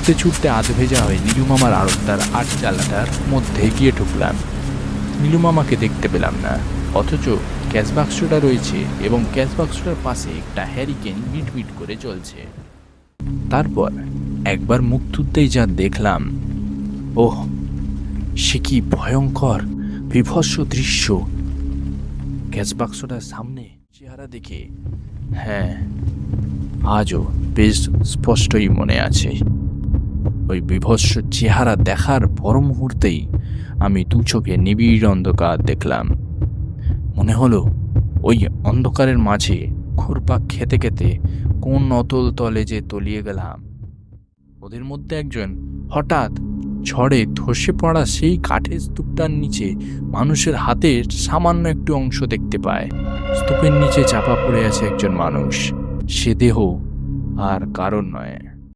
ছুটতে ছুটতে আধভেজা হয়ে নীলুমামার আড়তদার আটচালাটার মধ্যে গিয়ে ঢুকলাম। নীলুমামাকে দেখতে পেলাম না, অথচ ক্যাশ বাক্সটা রয়েছে এবং ক্যাশ বাক্সটার পাশে একটা হ্যারিকেন মিটমিট করে চলছে। তারপর একবার মুখ তুলতেই যা দেখলাম, ওহ, সে কি ভয়ঙ্কর বিভৎস দৃশ্য! ক্যাশ বাক্সটার সামনে চেহারা দেখে, হ্যাঁ, আজও বেশ স্পষ্টই মনে আছে। ওই বিভৎস চেহারা দেখার পর মুহূর্তেই আমি দু চোখে নিবিড় অন্ধকার দেখলাম। মনে হলো ওই অন্ধকারের মাঝে ঘুরপাক খেতে খেতে কোন অতল তলে যে তলিয়ে গেলাম। ওদের মধ্যে একজন হঠাৎ ঝড়ে ধসে পড়া সেই কাঠের স্তূপটার নিচে মানুষের হাতের সামান্য একটু অংশ দেখতে পায়। স্তূপের নিচে চাপা পড়ে আছে একজন মানুষ। সে দেহ আর কারণ নয়,